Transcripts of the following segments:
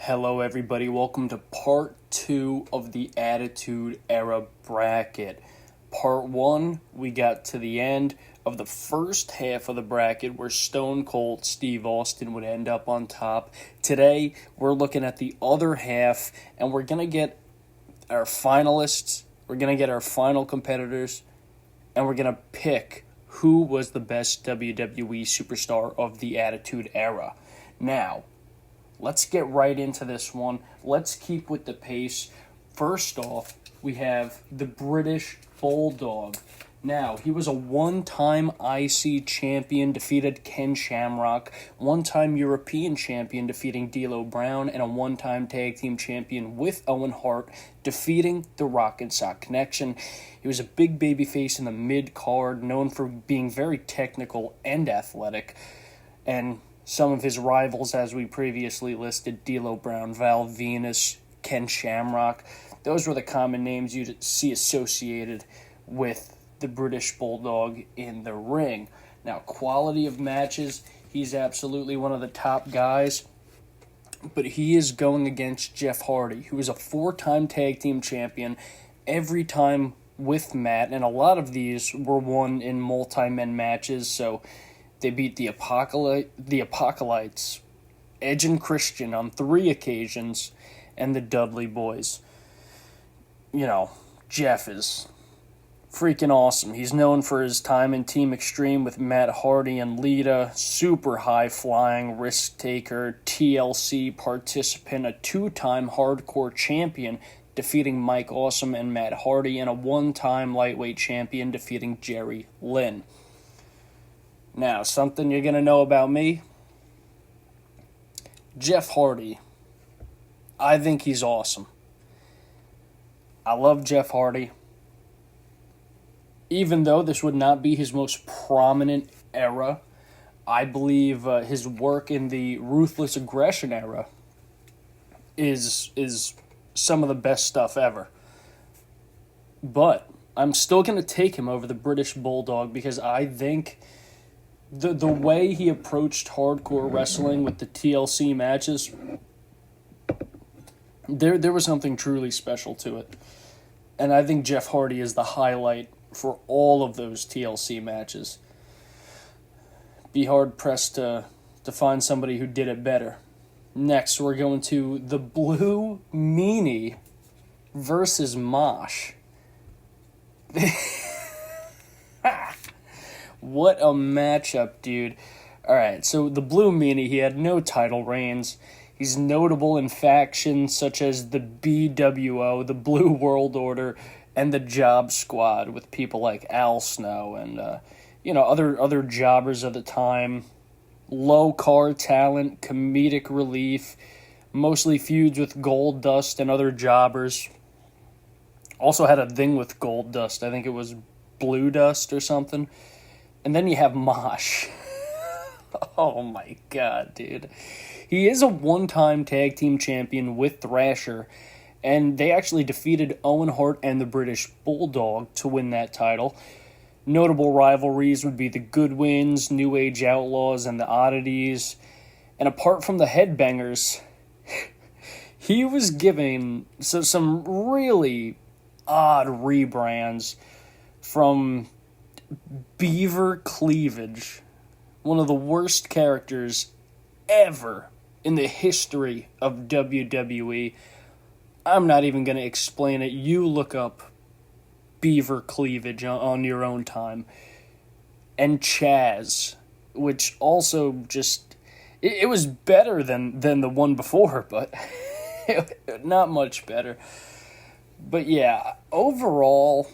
Hello, everybody. Welcome to part 2 of the Attitude Era bracket. Part 1, we got to the end of the first half of the bracket where Stone Cold Steve Austin would end up on top. Today, we're looking at the other half, and we're going to get our finalists, we're going to get our final competitors, and we're going to pick who was the best WWE superstar of the Attitude Era. Now, let's get right into this one. Let's keep with the pace. First off, we have the British Bulldog. Now, he was a one-time IC champion, defeated Ken Shamrock, one-time European champion, defeating D'Lo Brown, and a one-time tag team champion with Owen Hart, defeating the Rock and Sock Connection. He was a big babyface in the mid-card, known for being very technical and athletic, and some of his rivals, as we previously listed, D'Lo Brown, Val Venus, Ken Shamrock, those were the common names you'd see associated with the British Bulldog in the ring. Now, quality of matches, he's absolutely one of the top guys, but he is going against Jeff Hardy, who is a 4-time tag team champion, every time with Matt, and a lot of these were won in multi-men matches, so they beat the Apocalypse, Edge and Christian on 3 occasions, and the Dudley Boys. You know, Jeff is freaking awesome. He's known for his time in Team Extreme with Matt Hardy and Lita, super high-flying risk taker, TLC participant, a 2-time hardcore champion, defeating Mike Awesome and Matt Hardy, and a 1-time lightweight champion, defeating Jerry Lynn. Now, something you're going to know about me, Jeff Hardy. I think he's awesome. I love Jeff Hardy. Even though this would not be his most prominent era, I believe his work in the Ruthless Aggression era is some of the best stuff ever. But I'm still going to take him over the British Bulldog because I think the way he approached hardcore wrestling with the TLC matches, there was something truly special to it. And I think Jeff Hardy is the highlight for all of those TLC matches. Be hard-pressed to find somebody who did it better. Next, we're going to the Blue Meanie versus Mosh. What a matchup, dude. Alright, so the Blue Meanie, he had no title reigns. He's notable in factions such as the BWO, the Blue World Order, and the Job Squad, with people like Al Snow and other jobbers of the time. Low card talent, comedic relief, mostly feuds with Goldust and other jobbers. Also had a thing with Goldust. I think it was Blue Dust or something. And then you have Mosh. Oh my god, dude. He is a one-time tag team champion with Thrasher, and they actually defeated Owen Hart and the British Bulldog to win that title. Notable rivalries would be the Goodwins, New Age Outlaws, and the Oddities. And apart from the Headbangers, he was given some really odd rebrands, from Beaver Cleavage, one of the worst characters ever in the history of WWE. I'm not even going to explain it. You look up Beaver Cleavage on your own time. And Chaz, which also just, it was better than the one before, but not much better. But yeah, overall,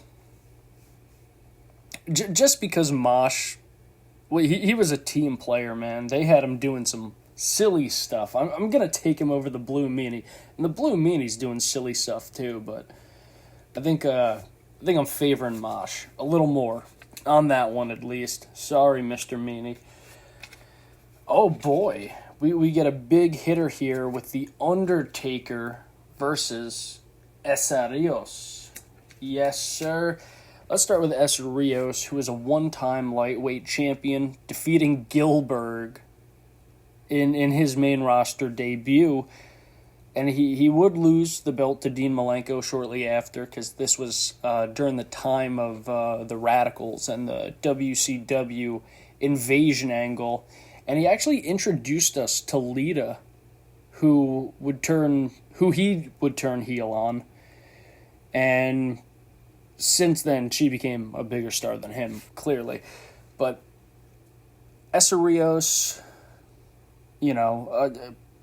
just because Mosh, well, he was a team player, man. They had him doing some silly stuff. I'm going to take him over the Blue Meanie. And the Blue Meanie's doing silly stuff too, but I think I'm favoring Mosh a little more on that one, at least. Sorry, Mr. Meanie. Oh boy, we get a big hitter here with The Undertaker versus Essa Rios. Yes, sir. Let's start with Essa Rios, who is a one-time lightweight champion, defeating Gillberg in his main roster debut. And he would lose the belt to Dean Malenko shortly after, because this was during the time of the Radicals and the WCW invasion angle. And he actually introduced us to Lita, who he would turn heel on. And since then, she became a bigger star than him, clearly. But Essa Rios,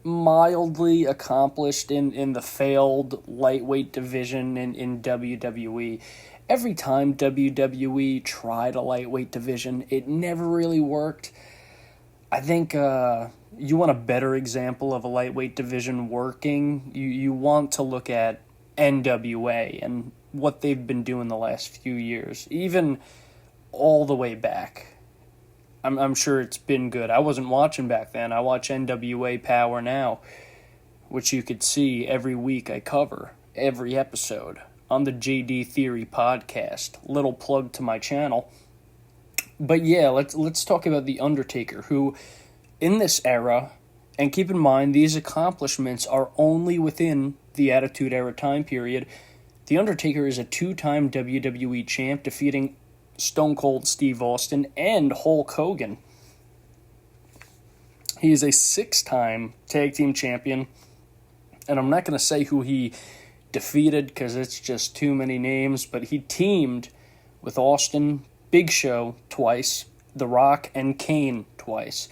mildly accomplished in the failed lightweight division in WWE. Every time WWE tried a lightweight division, it never really worked. I think you want a better example of a lightweight division working, you want to look at NWA and what they've been doing the last few years, even all the way back. I'm sure it's been good. I wasn't watching back then. I watch NWA Power now, which you could see every week I cover, every episode, on the JD Theory podcast. Little plug to my channel. But yeah, let's talk about The Undertaker, who, in this era, and keep in mind, these accomplishments are only within the Attitude Era time period. The Undertaker is a 2-time WWE champ, defeating Stone Cold Steve Austin and Hulk Hogan. He is a 6-time tag team champion, and I'm not going to say who he defeated because it's just too many names, but he teamed with Austin, Big Show twice, The Rock, and Kane twice.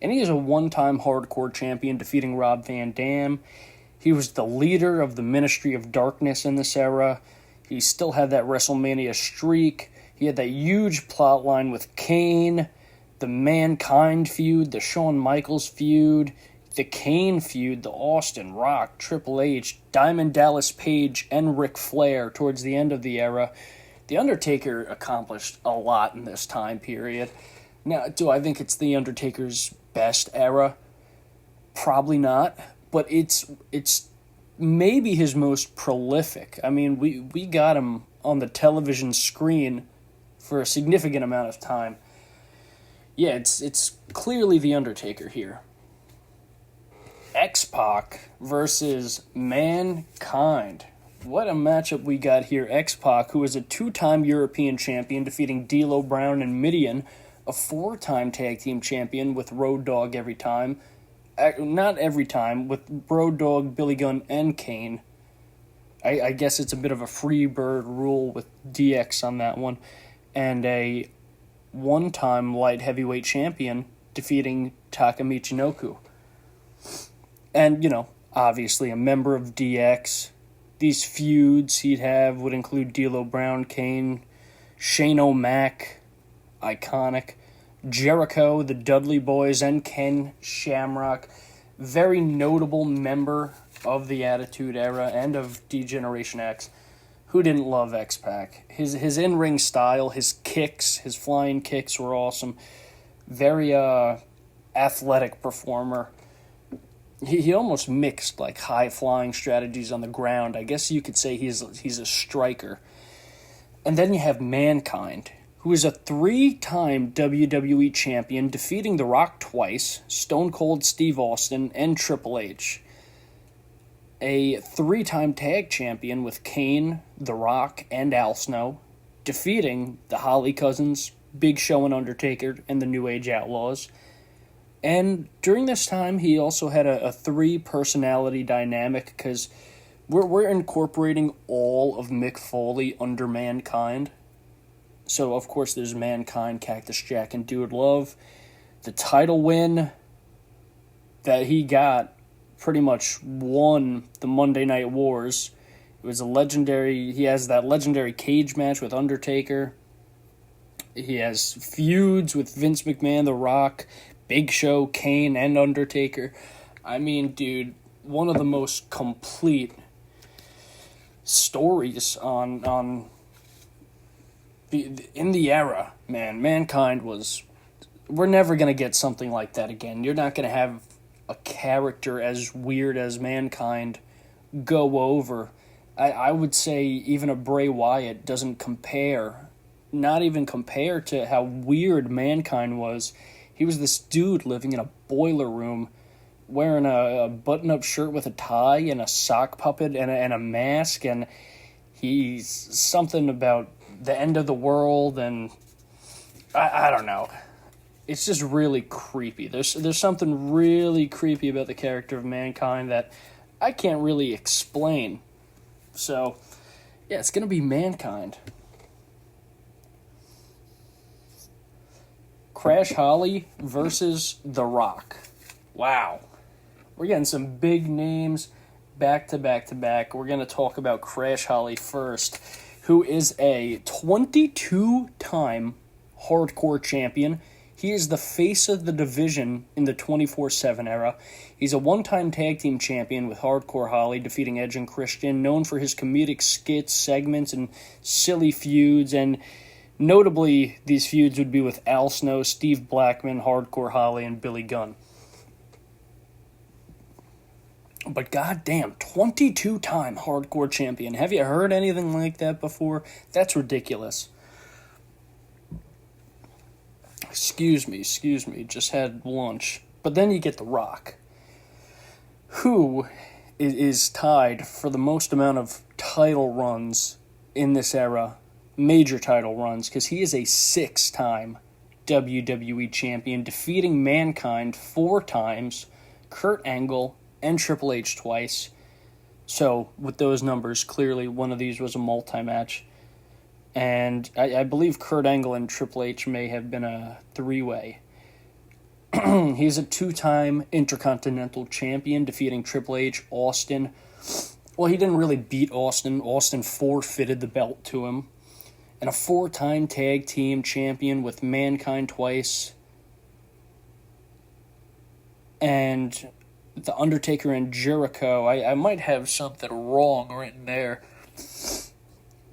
And he is a 1-time hardcore champion, defeating Rob Van Dam. He was the leader of the Ministry of Darkness in this era. He still had that WrestleMania streak. He had that huge plot line with Kane, the Mankind feud, the Shawn Michaels feud, the Kane feud, the Austin, Rock, Triple H, Diamond Dallas Page, and Ric Flair towards the end of the era. The Undertaker accomplished a lot in this time period. Now, do I think it's The Undertaker's best era? Probably not, but it's maybe his most prolific. I mean, we got him on the television screen for a significant amount of time. Yeah, it's clearly The Undertaker here. X-Pac versus Mankind. What a matchup we got here. X-Pac, who is a 2-time European champion, defeating D'Lo Brown and Mideon, a 4-time tag team champion with Road Dogg every time. Not every time, with Road Dogg, Billy Gunn, and Kane. I guess it's a bit of a free bird rule with DX on that one. And a 1-time light heavyweight champion, defeating Taka Michinoku. And, obviously a member of DX. These feuds he'd have would include D'Lo Brown, Kane, Shane O'Mac, iconic, Jericho, the Dudley Boys, and Ken Shamrock. Very notable member of the Attitude Era and of D-Generation X. Who didn't love X-Pac? His in-ring style, his kicks, his flying kicks were awesome. Very athletic performer. He almost mixed like high-flying strategies on the ground. I guess you could say he's a striker. And then you have Mankind, who is a 3-time WWE champion, defeating The Rock twice, Stone Cold Steve Austin, and Triple H. A 3-time tag champion with Kane, The Rock, and Al Snow, defeating the Holly Cousins, Big Show and Undertaker, and the New Age Outlaws. And during this time, he also had a 3-personality dynamic, because we're incorporating all of Mick Foley under Mankind. So, of course, there's Mankind, Cactus Jack, and Dude Love. The title win that he got pretty much won the Monday Night Wars. It was he has that legendary cage match with Undertaker. He has feuds with Vince McMahon, The Rock, Big Show, Kane, and Undertaker. I mean, dude, one of the most complete stories in the era, man. Mankind was... We're never going to get something like that again. You're not going to have a character as weird as Mankind go over. I would say even a Bray Wyatt doesn't compare. Not even compare to how weird Mankind was. He was this dude living in a boiler room wearing a button-up shirt with a tie and a sock puppet and a mask, and he's something about the end of the world, and I don't know. It's just really creepy. There's something really creepy about the character of Mankind that I can't really explain. So, yeah, it's going to be Mankind. Crash Holly versus The Rock. Wow. We're getting some big names back to back to back. We're going to talk about Crash Holly first, who is a 22-time hardcore champion. He is the face of the division in the 24/7 era. He's a one-time tag team champion with Hardcore Holly, defeating Edge and Christian, known for his comedic skits, segments, and silly feuds, and notably, these feuds would be with Al Snow, Steve Blackman, Hardcore Holly, and Billy Gunn. But goddamn, 22-time hardcore champion. Have you heard anything like that before? That's ridiculous. Excuse me, just had lunch. But then you get The Rock, who is tied for the most amount of title runs in this era, major title runs, because he is a 6-time WWE champion, defeating Mankind 4 times, Kurt Angle, and Triple H twice. So, with those numbers, clearly one of these was a multi-match. And I believe Kurt Angle and Triple H may have been a 3-way. He's a 2-time Intercontinental Champion, defeating Triple H, Austin. Well, he didn't really beat Austin. Austin forfeited the belt to him. And a 4-time Tag Team Champion with Mankind twice. And The Undertaker and Jericho. I might have something wrong written there.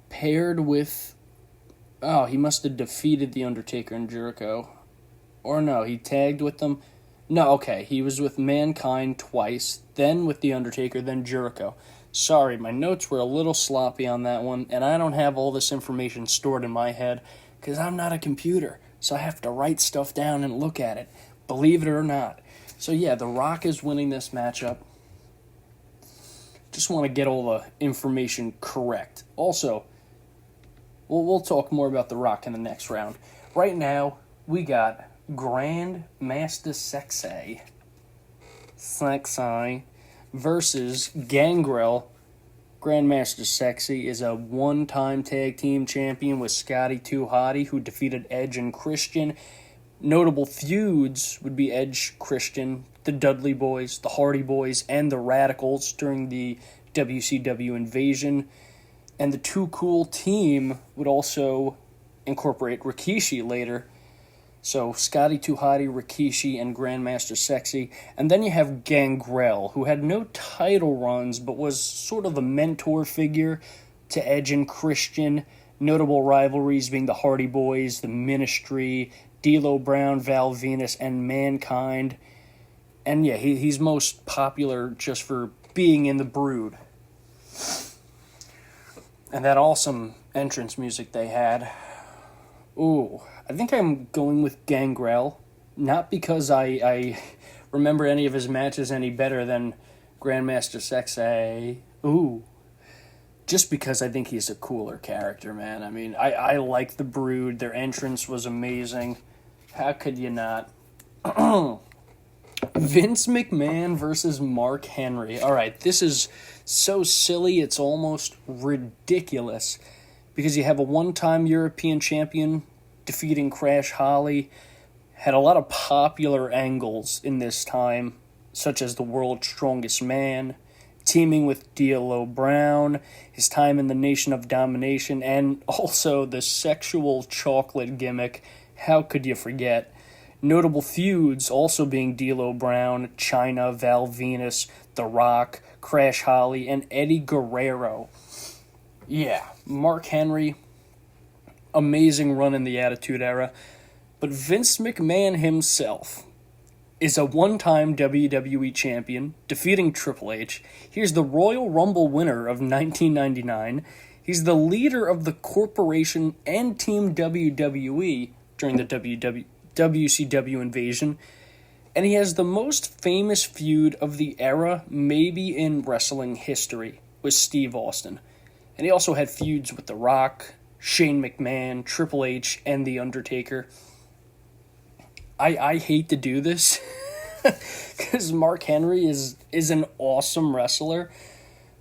Paired with... Oh, he must have defeated The Undertaker and Jericho. Or no, he tagged with them. No, okay, he was with Mankind twice, then with The Undertaker, then Jericho. Sorry, my notes were a little sloppy on that one, and I don't have all this information stored in my head, because I'm not a computer, so I have to write stuff down and look at it, believe it or not. So yeah, The Rock is winning this matchup. Just want to get all the information correct. Also, we'll talk more about The Rock in the next round. Right now, we got Grandmaster Sexay versus Gangrel. Grandmaster Sexy is a one-time tag team champion with Scotty 2 Hotty, who defeated Edge and Christian. Notable feuds would be Edge, Christian, the Dudley Boys, the Hardy Boys, and the Radicals during the WCW invasion. And the Too Cool team would also incorporate Rikishi later. So Scotty 2 Hotty, Rikishi, and Grandmaster Sexy. And then you have Gangrel, who had no title runs, but was sort of a mentor figure to Edge and Christian. Notable rivalries being the Hardy Boys, the Ministry, D'Lo Brown, Val Venus, and Mankind. And yeah, he's most popular just for being in the Brood. And that awesome entrance music they had. Ooh, I think I'm going with Gangrel. Not because I remember any of his matches any better than Grandmaster Sexay. Ooh. Just because I think he's a cooler character, man. I mean, I like the Brood. Their entrance was amazing. How could you not? Vince McMahon versus Mark Henry. All right, this is so silly, it's almost ridiculous. Because you have a one-time European champion defeating Crash Holly. Had a lot of popular angles in this time, such as the World's Strongest Man, teaming with D'Lo Brown, his time in the Nation of Domination, and also the sexual chocolate gimmick. How could you forget? Notable feuds also being D'Lo Brown, Chyna, Val Venus, The Rock, Crash Holly, and Eddie Guerrero. Yeah, Mark Henry, amazing run in the Attitude Era. But Vince McMahon himself is a one-time WWE champion, defeating Triple H. He's the Royal Rumble winner of 1999. He's the leader of the corporation and Team WWE during the WCW invasion. And he has the most famous feud of the era, maybe in wrestling history, with Steve Austin. And he also had feuds with The Rock, Shane McMahon, Triple H, and The Undertaker. I hate to do this, because Mark Henry is an awesome wrestler,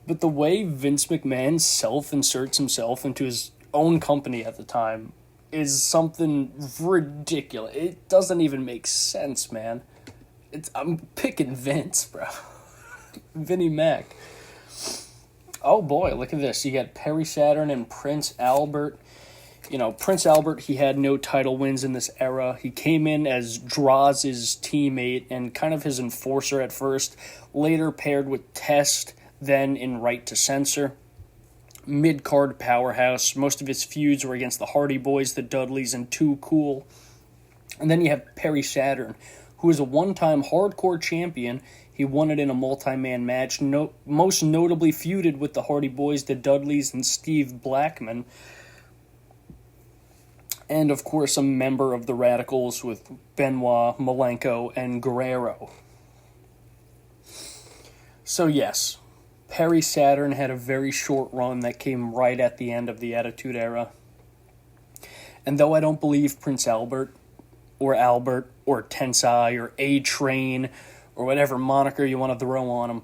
but the way Vince McMahon self-inserts himself into his own company at the time is something ridiculous. It doesn't even make sense, man. I'm picking Vince, bro. Vinnie Mac. Oh boy, look at this. You got Perry Saturn and Prince Albert. You know, Prince Albert, he had no title wins in this era. He came in as Droz's teammate and kind of his enforcer at first, later paired with Test, then in Right to Censor. Mid-card powerhouse. Most of his feuds were against the Hardy Boys, the Dudleys, and Too Cool. And then you have Perry Saturn, who is a one-time hardcore champion. He won it in a multi-man match, most notably feuded with the Hardy Boys, the Dudleys, and Steve Blackman. And, of course, a member of the Radicals with Benoit, Malenko, and Guerrero. So, yes, Perry Saturn had a very short run that came right at the end of the Attitude Era. And though I don't believe Prince Albert or Tensai or A-Train or whatever moniker you want to throw on him,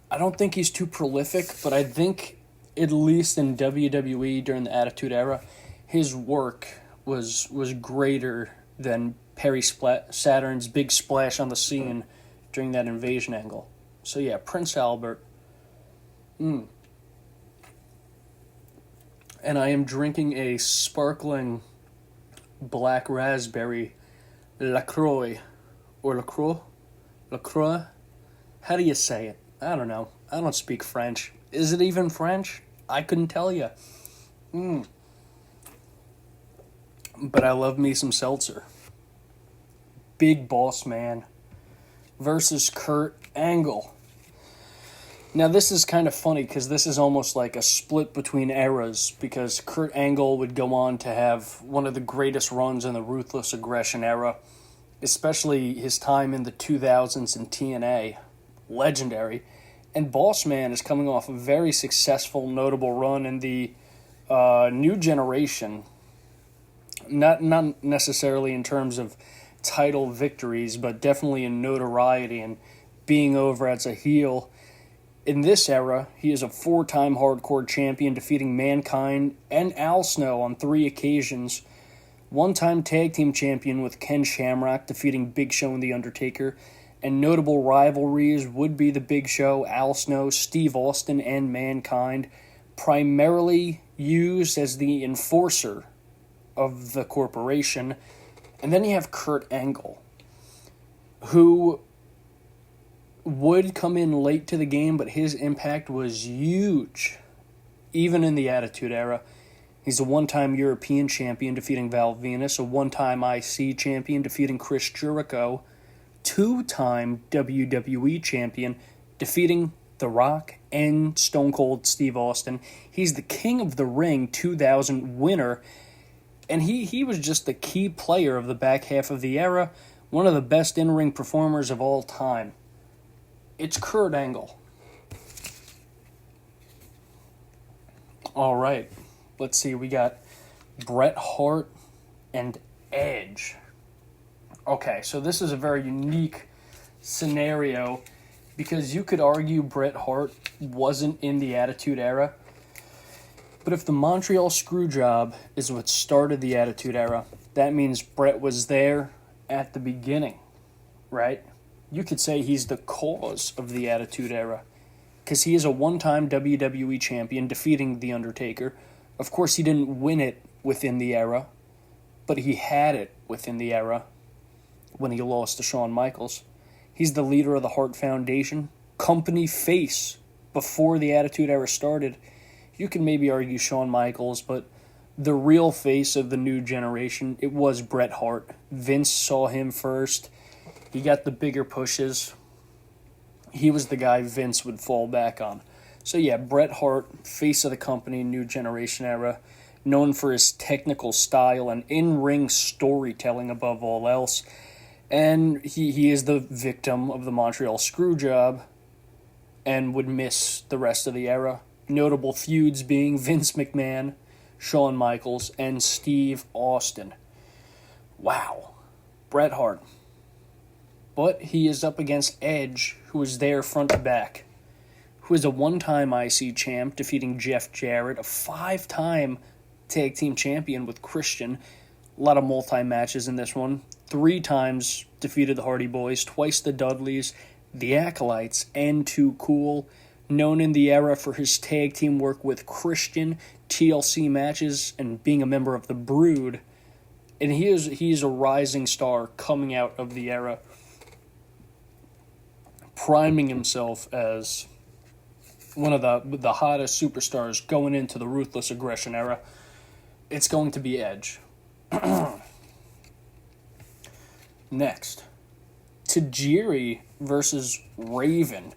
I don't think he's too prolific, but I think, at least in WWE during the Attitude Era, his work was greater than Perry Saturn's big splash on the scene during that invasion angle. So yeah, Prince Albert. And I am drinking a sparkling black raspberry LaCroix. Or LaCroix? LaCroix? How do you say it? I don't know. I don't speak French. Is it even French? I couldn't tell you. But I love me some seltzer. Big Boss Man versus Kurt Angle. Now this is kind of funny because this is almost like a split between eras, because Kurt Angle would go on to have one of the greatest runs in the Ruthless Aggression era, especially his time in the 2000s in TNA. Legendary. And Boss Man is coming off a very successful, notable run in the New Generation. Not necessarily in terms of title victories, but definitely in notoriety and being over as a heel. In this era, he is a 4-time hardcore champion, defeating Mankind and Al Snow on 3 occasions. 1-time tag team champion with Ken Shamrock, defeating Big Show and The Undertaker. And notable rivalries would be the Big Show, Al Snow, Steve Austin, and Mankind, primarily used as the enforcer of the corporation. And then you have Kurt Angle, who would come in late to the game, but his impact was huge, even in the Attitude Era. He's a 1-time European champion, defeating Val Venus, a 1-time IC champion, defeating Chris Jericho, 2-time WWE champion, defeating The Rock and Stone Cold Steve Austin. He's the King of the Ring 2000 winner, and he was just the key player of the back half of the era, one of the best in-ring performers of all time. It's Kurt Angle. All right, let's see. We got Bret Hart and Edge. Okay, so this is a very unique scenario because you could argue Bret Hart wasn't in the Attitude Era. But if the Montreal Screwjob is what started the Attitude Era, that means Bret was there at the beginning, right? You could say he's the cause of the Attitude Era, because he is a 1-time WWE champion, defeating The Undertaker. Of course, he didn't win it within the era, but he had it within the era when he lost to Shawn Michaels. He's the leader of the Hart Foundation, company face before the Attitude Era started. You can maybe argue Shawn Michaels, but the real face of the new generation, it was Bret Hart. Vince saw him first. He got the bigger pushes. He was the guy Vince would fall back on. So yeah, Bret Hart, face of the company, new generation era, known for his technical style and in-ring storytelling above all else. And he is the victim of the Montreal Screwjob and would miss the rest of the era. Notable feuds being Vince McMahon, Shawn Michaels, and Steve Austin. Wow. Bret Hart. But he is up against Edge, who is there front to back, who is a one-time IC champ, defeating Jeff Jarrett, a 5-time tag team champion with Christian. A lot of multi-matches in this one. 3 times defeated the Hardy Boys, twice the Dudleys, the Acolytes, and Too Cool. Known in the era for his tag team work with Christian, TLC matches, and being a member of the Brood. And he is a rising star coming out of the era, priming himself as one of the hottest superstars going into the Ruthless Aggression era. It's going to be Edge. Next, Tajiri versus Raven.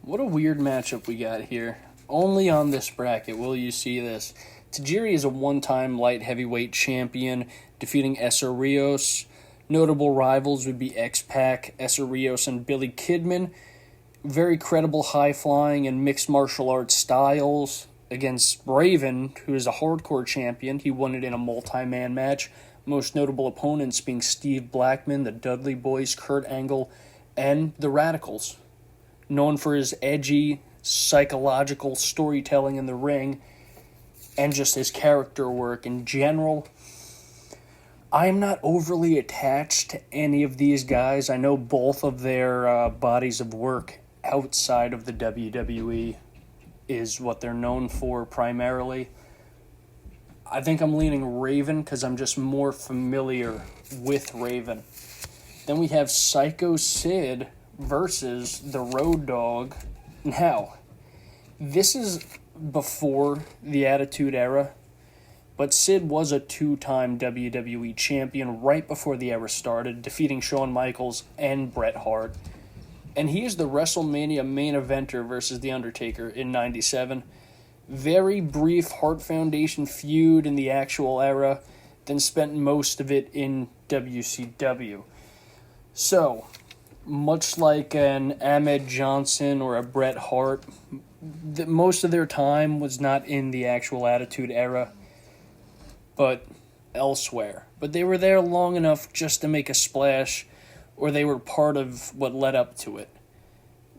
What a weird matchup we got here. Only on this bracket will you see this. Tajiri is a one-time light heavyweight champion, defeating Essa Rios. Notable rivals would be X-Pac, Essa Rios, and Billy Kidman. Very credible high-flying and mixed martial arts styles. Against Raven, who is a hardcore champion, he won it in a multi-man match. Most notable opponents being Steve Blackman, the Dudley Boys, Kurt Angle, and the Radicals. Known for his edgy, psychological storytelling in the ring, and just his character work in general. I am not overly attached to any of these guys. I know both of their bodies of work outside of the WWE is what they're known for primarily. I think I'm leaning Raven because I'm just more familiar with Raven. Then we have Psycho Sid versus the Road Dogg. Now, this is before the Attitude Era, but Sid was a 2-time WWE champion right before the era started, defeating Shawn Michaels and Bret Hart. And he is the WrestleMania main eventer versus The Undertaker in '97. Very brief Hart Foundation feud in the actual era, then spent most of it in WCW. So, much like an Ahmed Johnson or a Bret Hart, most of their time was not in the actual Attitude Era, but elsewhere. But they were there long enough just to make a splash, or they were part of what led up to it.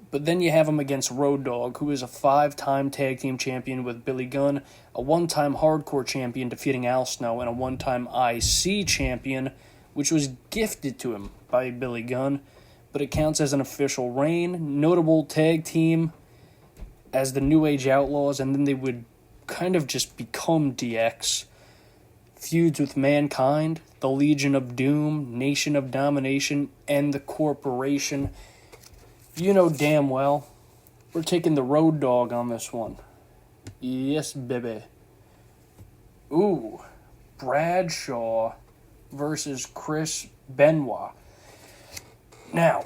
But then you have him against Road Dogg, who is a 5-time tag team champion with Billy Gunn, a 1-time hardcore champion defeating Al Snow, and a 1-time IC champion, which was gifted to him by Billy Gunn, but it counts as an official reign. Notable tag team as the New Age Outlaws, and then they would kind of just become DX. Feuds with Mankind, the Legion of Doom, Nation of Domination, and the Corporation. You know damn well, we're taking the Road Dogg on this one. Yes, baby. Ooh, Bradshaw versus Chris Benoit. Now,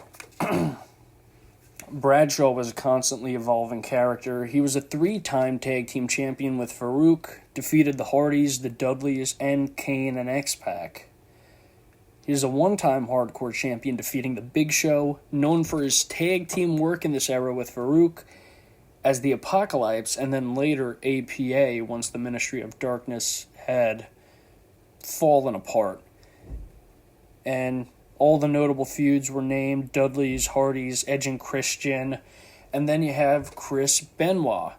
Bradshaw was a constantly evolving character. He was a 3-time tag team champion with Farouk, defeated the Hardys, the Dudleys, and Kane and X-Pac. He is a 1-time hardcore champion, defeating the Big Show, known for his tag team work in this era with Farouk as the Apocalypse, and then later APA once the Ministry of Darkness had fallen apart. And all the notable feuds were named: Dudleys, Hardys, Edge and Christian. And then you have Chris Benoit,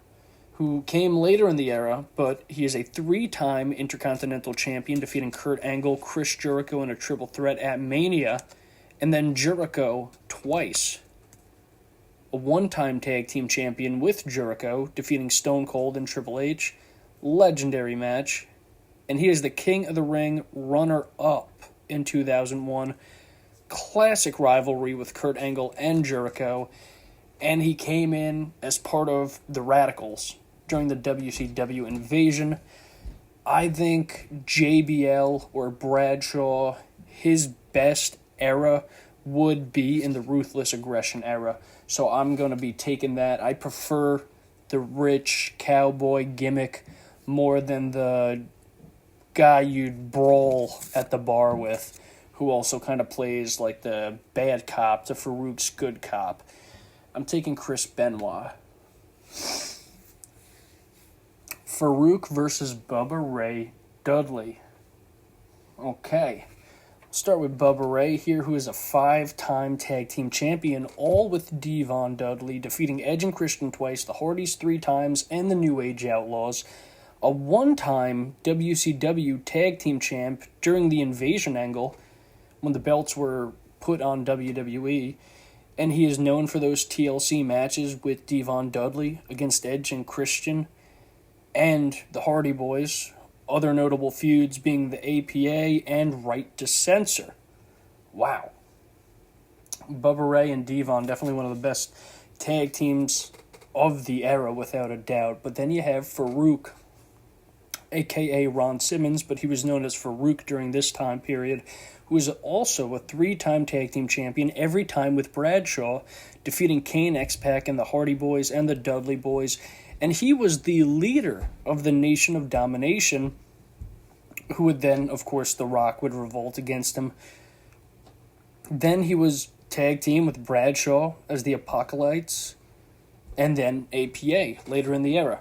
who came later in the era, but he is a 3-time Intercontinental Champion, defeating Kurt Angle, Chris Jericho in a triple threat at Mania, and then Jericho twice. A 1-time Tag Team Champion with Jericho, defeating Stone Cold and Triple H. Legendary match. And he is the King of the Ring runner-up in 2001. Classic rivalry with Kurt Angle and Jericho. And he came in as part of the Radicals during the WCW invasion. I think JBL or Bradshaw, his best era would be in the Ruthless Aggression era. So I'm going to be taking that. I prefer the rich cowboy gimmick more than the guy you'd brawl at the bar with, who also kind of plays like the bad cop to Farouk's good cop. I'm taking Chris Benoit. Farouk versus Bubba Ray Dudley. Okay. Start with Bubba Ray here, who is a 5-time tag team champion, all with Devon Dudley, defeating Edge and Christian twice, the Hardys 3 times, and the New Age Outlaws. A 1-time WCW tag team champ during the Invasion angle, when the belts were put on WWE, and he is known for those TLC matches with Devon Dudley against Edge and Christian and the Hardy Boys. Other notable feuds being the APA and Right to Censor. Wow. Bubba Ray and Devon, definitely one of the best tag teams of the era, without a doubt. But then you have Farouk, a.k.a. Ron Simmons, but he was known as Farouk during this time period, who is also a 3-time tag team champion, every time with Bradshaw, defeating Kane, X-Pac, and the Hardy Boys and the Dudley Boys. And he was the leader of the Nation of Domination, who would then, of course, The Rock would revolt against him. Then he was tag team with Bradshaw as the Apocalypse, and then APA later in the era.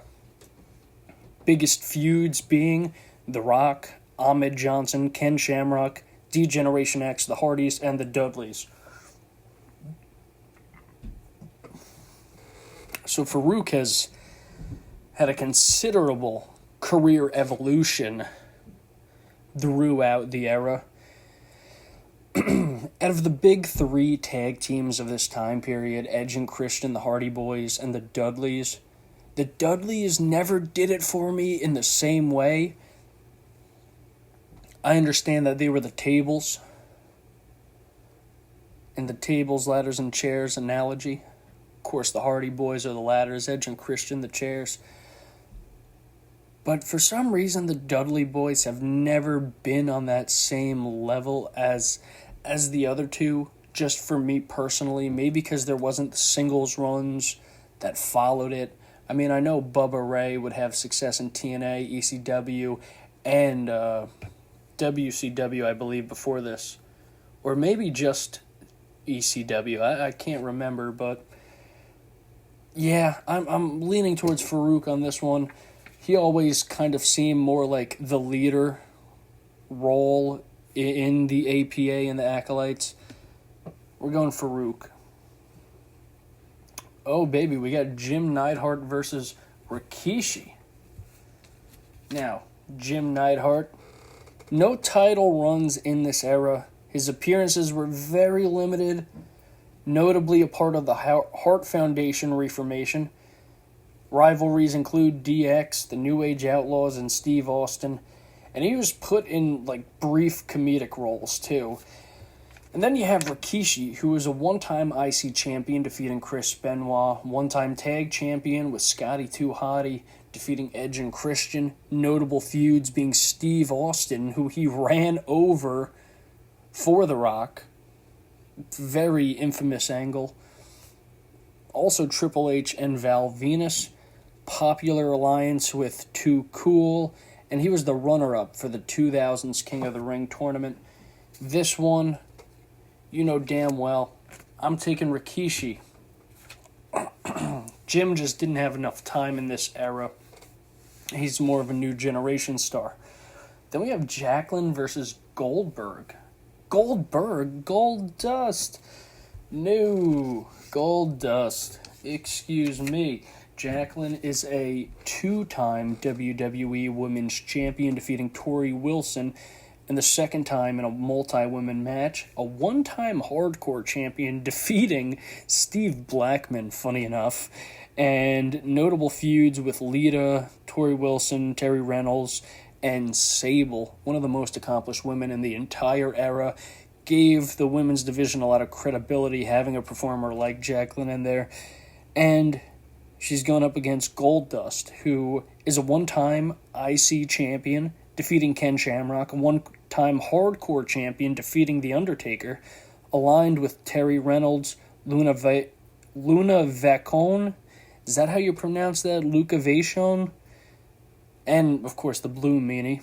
Biggest feuds being The Rock, Ahmed Johnson, Ken Shamrock, D-Generation X, the Hardys, and the Dudleys. So Farouk has had a considerable career evolution throughout the era. Out of the big 3 tag teams of this time period, Edge and Christian, the Hardy Boys, and the Dudleys never did it for me in the same way. I understand that they were the tables, and the tables, ladders, and chairs analogy. Of course, the Hardy Boys are the ladders, Edge and Christian the chairs. But for some reason, the Dudley Boys have never been on that same level as the other two, just for me personally. Maybe because there wasn't the singles runs that followed it. I mean, I know Bubba Ray would have success in TNA, ECW, and WCW, I believe, before this. Or maybe just ECW. I can't remember, but yeah, I'm leaning towards Farouk on this one. He always kind of seemed more like the leader role in the APA and the Acolytes. We're going Farouk. Oh, baby, we got Jim Neidhart versus Rikishi. Now, Jim Neidhart, no title runs in this era. His appearances were very limited, notably a part of the Hart Foundation reformation. Rivalries include DX, the New Age Outlaws, and Steve Austin. And he was put in, brief comedic roles, too. And then you have Rikishi, who was a 1-time IC champion, defeating Chris Benoit. 1-time tag champion with Scotty 2 Hotty, defeating Edge and Christian. Notable feuds being Steve Austin, who he ran over for The Rock. Very infamous angle. Also Triple H and Val Venus. Popular alliance with Too Cool, and he was the runner-up for the 2000s King of the Ring tournament. This one, you know damn well, I'm taking Rikishi. Jim just didn't have enough time in this era. He's more of a new generation star. Then we have Jacqueline versus Goldberg. Goldust. No, Goldust. Excuse me. Jacqueline is a 2-time WWE Women's Champion, defeating Tori Wilson, and the 2nd time in a multi-women match. A 1-time Hardcore Champion, defeating Steve Blackman, funny enough, and notable feuds with Lita, Tori Wilson, Terry Reynolds, and Sable, one of the most accomplished women in the entire era. Gave the women's division a lot of credibility, having a performer like Jacqueline in there. And she's gone up against Goldust, who is a 1-time IC champion, defeating Ken Shamrock, a 1-time Hardcore champion, defeating The Undertaker, aligned with Terry Reynolds, Luna Vachon. Is that how you pronounce that? Luca Vachon? And, of course, the Blue Meanie.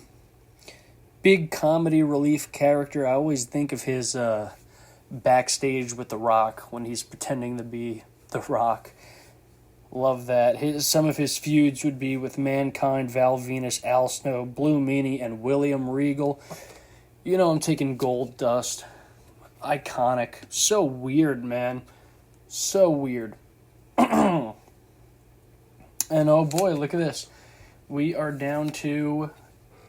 big comedy relief character. I always think of his backstage with The Rock when he's pretending to be The Rock. Love that. Some of his feuds would be with Mankind, Val Venus, Al Snow, Blue Meanie, and William Regal. You know I'm taking Gold Dust. Iconic. So weird, man. So weird. And oh boy, look at this. We are down to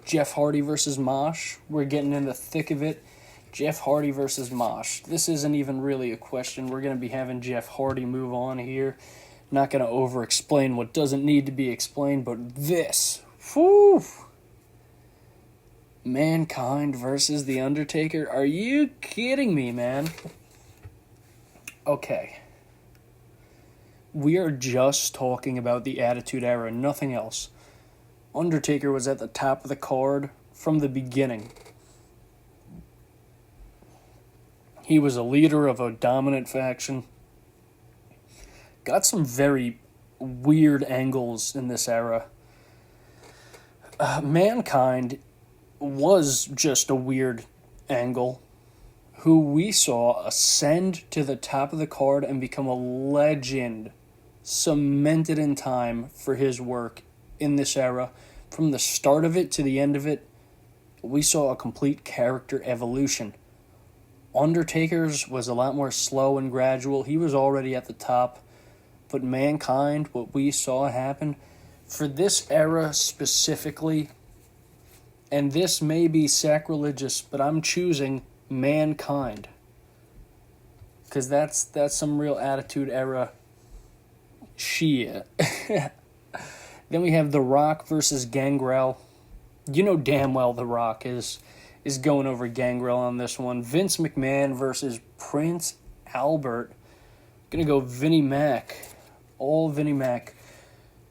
Jeff Hardy versus Mosh. We're getting in the thick of it. Jeff Hardy versus Mosh. This isn't even really a question. We're going to be having Jeff Hardy move on here. Not going to over-explain what doesn't need to be explained, but this. Whew. Mankind versus The Undertaker. Are you kidding me, man? Okay. We are just talking about the Attitude Era, nothing else. Undertaker was at the top of the card from the beginning. He was a leader of a dominant faction. Got some very weird angles in this era. Mankind was just a weird angle who we saw ascend to the top of the card and become a legend, cemented in time for his work in this era. From the start of it to the end of it, we saw a complete character evolution. Undertaker's was a lot more slow and gradual. He was already at the top. But Mankind, what we saw happen, for this era specifically, and this may be sacrilegious, but I'm choosing Mankind. Because that's some real Attitude Era shit. Then we have The Rock versus Gangrel. You know damn well The Rock is going over Gangrel on this one. Vince McMahon versus Prince Albert. Gonna go Vinnie Mac. All Vinnie Mac.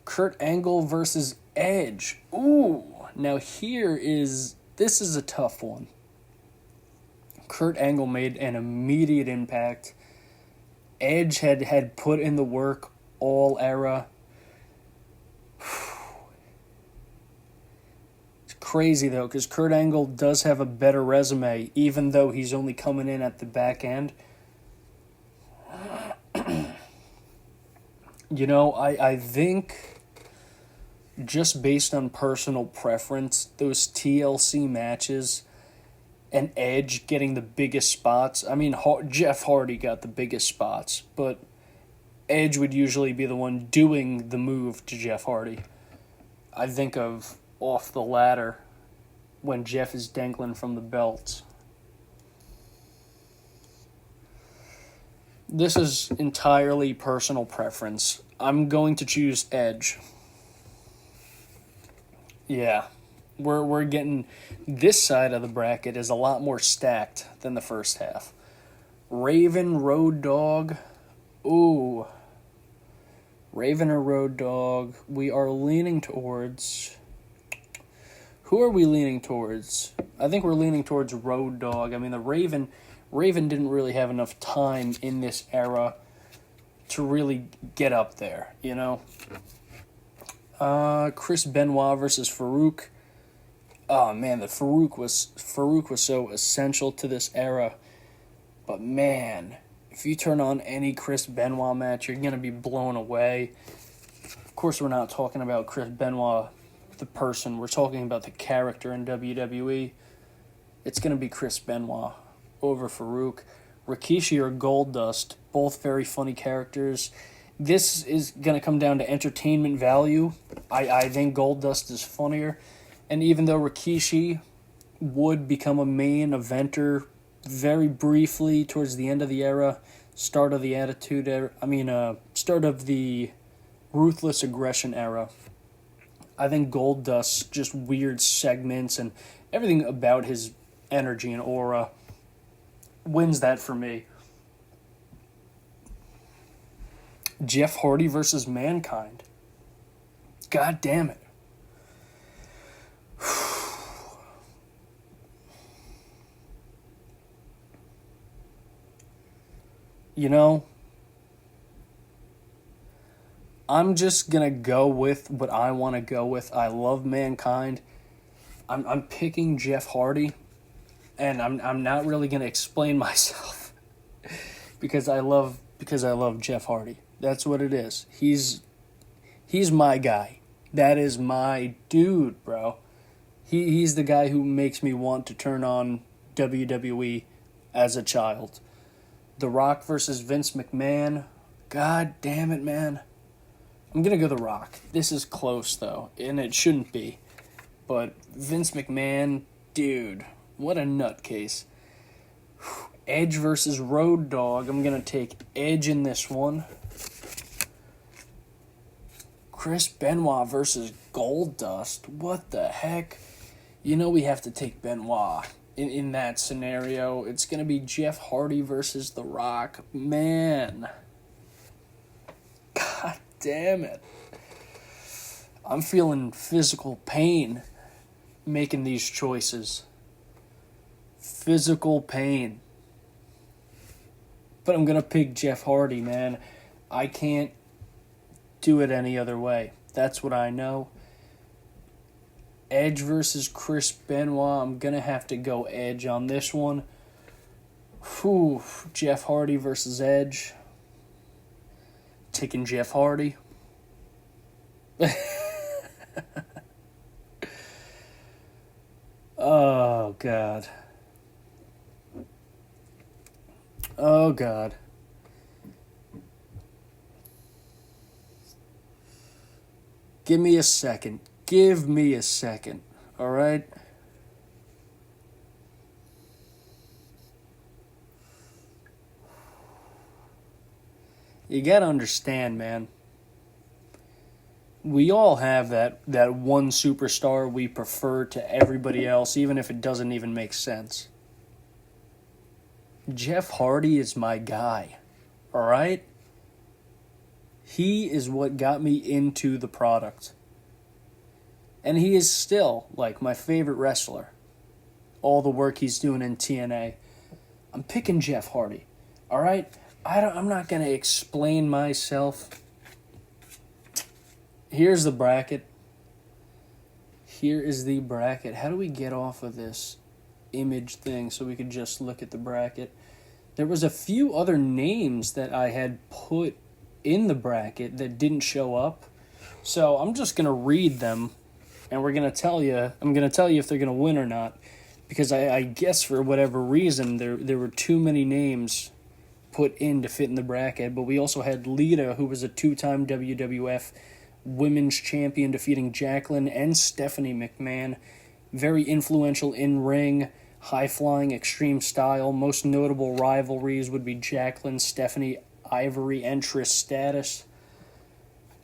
Kurt Angle versus Edge. Ooh. Now this is a tough one. Kurt Angle made an immediate impact. Edge had put in the work all era. It's crazy though, because Kurt Angle does have a better resume, even though he's only coming in at the back end. You know, I think just based on personal preference, those TLC matches and Edge getting the biggest spots. I mean, Jeff Hardy got the biggest spots, but Edge would usually be the one doing the move to Jeff Hardy. I think of Off the Ladder when Jeff is dangling from the belt. This is entirely personal preference. I'm going to choose Edge. Yeah. We're getting this side of the bracket is a lot more stacked than the first half. Raven, Road Dogg. Ooh. Raven or Road Dogg. We are leaning towards... Who are we leaning towards? I think we're leaning towards Road Dogg. I mean, the Raven didn't really have enough time in this era to really get up there, you know? Chris Benoit versus Farouk. Oh man, the Farouk was so essential to this era. But man, if you turn on any Chris Benoit match, you're gonna be blown away. Of course, we're not talking about Chris Benoit, the person. We're talking about the character in WWE. It's gonna be Chris Benoit over Farouk. Rikishi or Goldust, both very funny characters. This is going to come down to entertainment value. I think Goldust is funnier. And even though Rikishi would become a main eventer very briefly towards the end of the era, start of the Attitude Era, start of the Ruthless Aggression era, I think Goldust, just weird segments and everything about his energy and aura, wins that for me. Jeff Hardy versus Mankind. God damn it. You know, I'm just going to go with what I want to go with. I love Mankind. I'm picking Jeff Hardy, and I'm not really gonna explain myself because I love Jeff Hardy. That's what it is. He's my guy. That is my dude, bro. He's the guy who makes me want to turn on WWE as a child. The Rock versus Vince McMahon. God damn it, man. I'm going to go The Rock. This is close, though, and it shouldn't be. But Vince McMahon, dude, what a nutcase. Edge versus Road Dogg. I'm going to take Edge in this one. Chris Benoit versus Goldust. What the heck? You know we have to take Benoit in that scenario. It's going to be Jeff Hardy versus The Rock. Man. God damn it. I'm feeling physical pain making these choices. Physical pain. But I'm going to pick Jeff Hardy, man. I can't do it any other way. That's what I know. Edge versus Chris Benoit. I'm going to have to go Edge on this one. Whew. Jeff Hardy versus Edge. Taking Jeff Hardy. Oh, God. Oh, God. Give me a second. Give me a second. All right? You gotta understand, man. We all have that one superstar we prefer to everybody else, even if it doesn't even make sense. Jeff Hardy is my guy. All right? He is what got me into the product. And he is still, like, my favorite wrestler. All the work he's doing in TNA. I'm picking Jeff Hardy. All right? I'm not going to explain myself. Here's the bracket. Here is the bracket. How do we get off of this image thing so we could just look at the bracket? There was a few other names that I had put in the bracket that didn't show up. So I'm just going to read them, and I'm going to tell you if they're going to win or not. Because I guess for whatever reason, there were too many names put in to fit in the bracket. But we also had Lita, who was a 2-time WWF Women's Champion, defeating Jacqueline and Stephanie McMahon. Very influential in-ring, high-flying, extreme style. Most notable rivalries would be Jacqueline, Stephanie, Ivory, and Trish Stratus.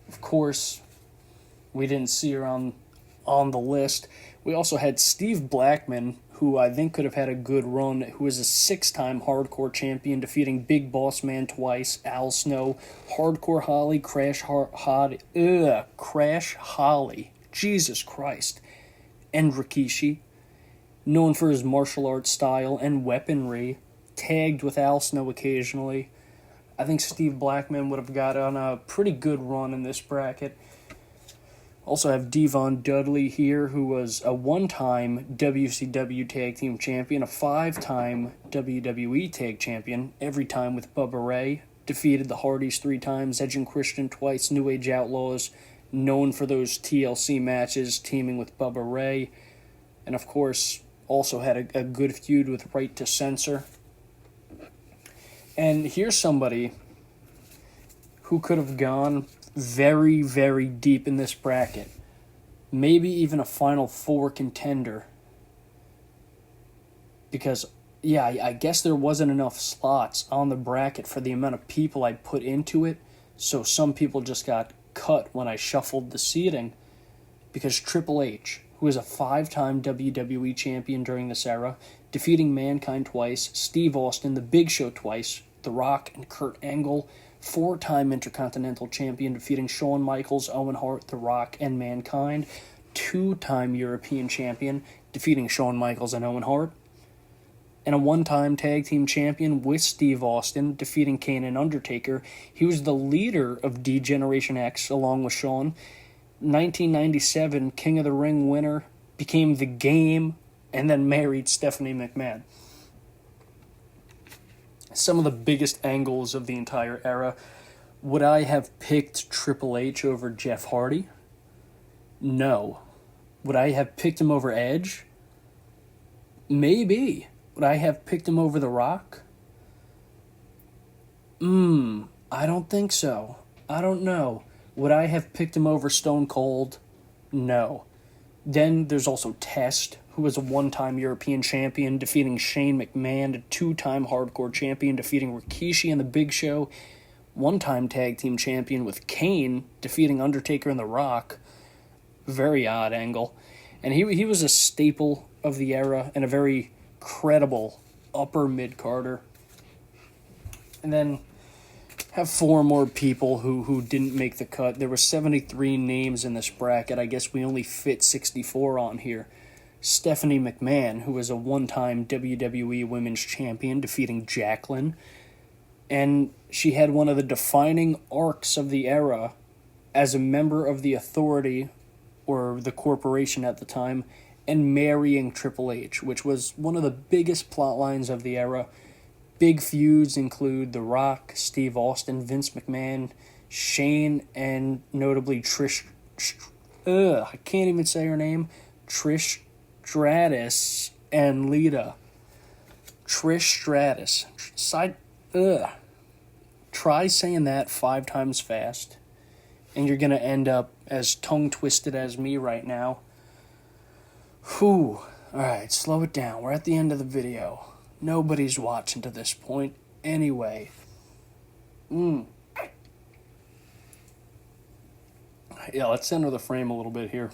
Of course, we didn't see her on the list. We also had Steve Blackman, who I think could have had a good run, who is a 6-time hardcore champion, defeating Big Boss Man twice, Al Snow, Hardcore Holly, Crash Holly, Jesus Christ, and Rikishi, known for his martial arts style and weaponry, tagged with Al Snow occasionally. I think Steve Blackman would have got on a pretty good run in this bracket. Also have Devon Dudley here, who was a 1-time WCW Tag Team Champion, a 5-time WWE Tag Champion, every time with Bubba Ray, defeated the Hardys 3 times, Edge and Christian twice, New Age Outlaws, known for those TLC matches, teaming with Bubba Ray, and of course, also had a good feud with Right to Censor. And here's somebody who could have gone very, very deep in this bracket. Maybe even a Final Four contender. Because, yeah, I guess there wasn't enough slots on the bracket for the amount of people I put into it, so some people just got cut when I shuffled the seating. Because Triple H, who is a 5-time WWE champion during this era, defeating Mankind twice, Steve Austin, The Big Show twice, The Rock, and Kurt Angle, 4-time Intercontinental Champion, defeating Shawn Michaels, Owen Hart, The Rock, and Mankind. 2-time European Champion, defeating Shawn Michaels and Owen Hart. And a 1-time Tag Team Champion with Steve Austin, defeating Kane and Undertaker. He was the leader of D-Generation X, along with Shawn. 1997 King of the Ring winner, became The Game, and then married Stephanie McMahon. Some of the biggest angles of the entire era. Would I have picked Triple H over Jeff Hardy? No. Would I have picked him over Edge? Maybe. Would I have picked him over The Rock? I don't think so. I don't know. Would I have picked him over Stone Cold? No. Then there's also Test, who was a one-time European champion, defeating Shane McMahon, a two-time hardcore champion, defeating Rikishi and The Big Show, one-time tag team champion with Kane, defeating Undertaker and The Rock. Very odd angle. And he was a staple of the era and a very credible upper mid-carder. And then have four more people who didn't make the cut. There were 73 names in this bracket. I guess we only fit 64 on here. Stephanie McMahon, who was a one-time WWE Women's Champion, defeating Jacqueline. And she had one of the defining arcs of the era as a member of the Authority, or the corporation at the time, and marrying Triple H, which was one of the biggest plot lines of the era. Big feuds include The Rock, Steve Austin, Vince McMahon, Shane, and notably Trish... I can't even say her name. Trish Stratus and Lita. Trish Stratus. Try saying that 5 times fast, and you're going to end up as tongue-twisted as me right now. Whew. Alright, slow it down. We're at the end of the video. Nobody's watching to this point anyway. Yeah, let's center the frame a little bit here.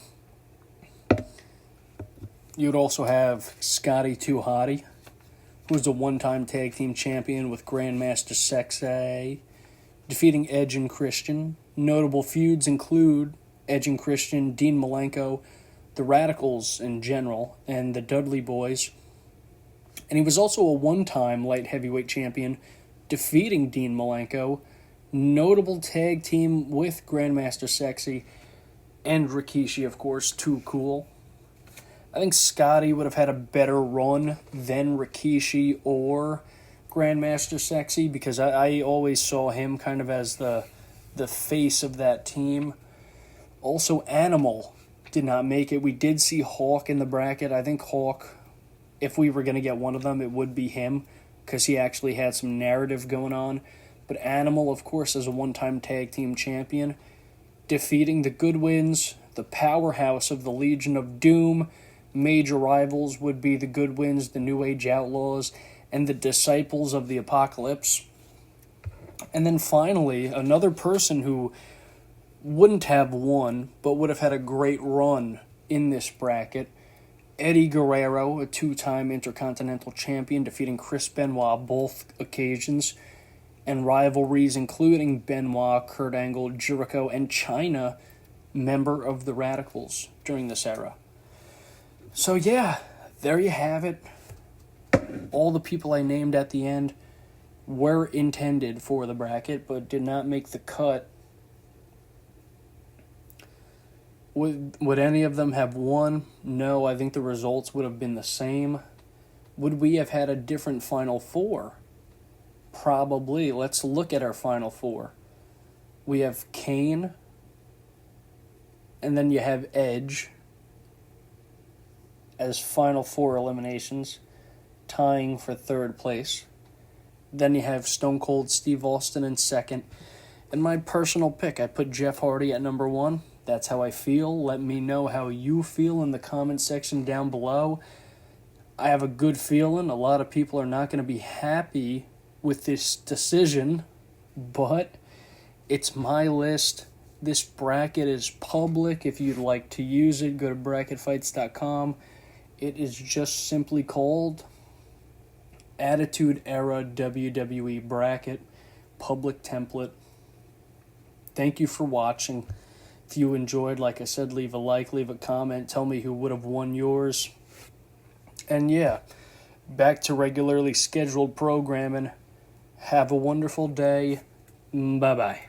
You would also have Scotty 2 Hotty, who was a one-time tag team champion with Grandmaster Sexay, defeating Edge and Christian. Notable feuds include Edge and Christian, Dean Malenko, the Radicals in general, and the Dudley Boys. And he was also a one-time light heavyweight champion, defeating Dean Malenko. Notable tag team with Grandmaster Sexy and Rikishi, of course, Too Cool. I think Scotty would have had a better run than Rikishi or Grandmaster Sexy, because I always saw him kind of as the face of that team. Also, Animal did not make it. We did see Hawk in the bracket. I think Hawk, if we were going to get one of them, it would be him, because he actually had some narrative going on. But Animal, of course, is a one-time tag team champion, defeating the Goodwins, the powerhouse of the Legion of Doom. Major rivals would be the Goodwins, the New Age Outlaws, and the Disciples of the Apocalypse. And then finally, another person who wouldn't have won, but would have had a great run in this bracket, Eddie Guerrero, a two-time Intercontinental Champion, defeating Chris Benoit both occasions, and rivalries including Benoit, Kurt Angle, Jericho, and Chyna, member of the Radicals during this era. So yeah, there you have it. All the people I named at the end were intended for the bracket, but did not make the cut. Would any of them have won? No, I think the results would have been the same. Would we have had a different Final Four? Probably. Let's look at our Final Four. We have Kane, and then you have Edge as Final Four eliminations, tying for third place. Then you have Stone Cold Steve Austin in second. And my personal pick, I put Jeff Hardy at number 1. That's how I feel. Let me know how you feel in the comment section down below. I have a good feeling. A lot of people are not going to be happy with this decision, but it's my list. This bracket is public. If you'd like to use it, go to bracketfights.com. It is just simply called Attitude Era WWE Bracket, public template. Thank you for watching. If you enjoyed, like I said, leave a like, leave a comment, tell me who would have won yours. And yeah, back to regularly scheduled programming. Have a wonderful day. Bye-bye.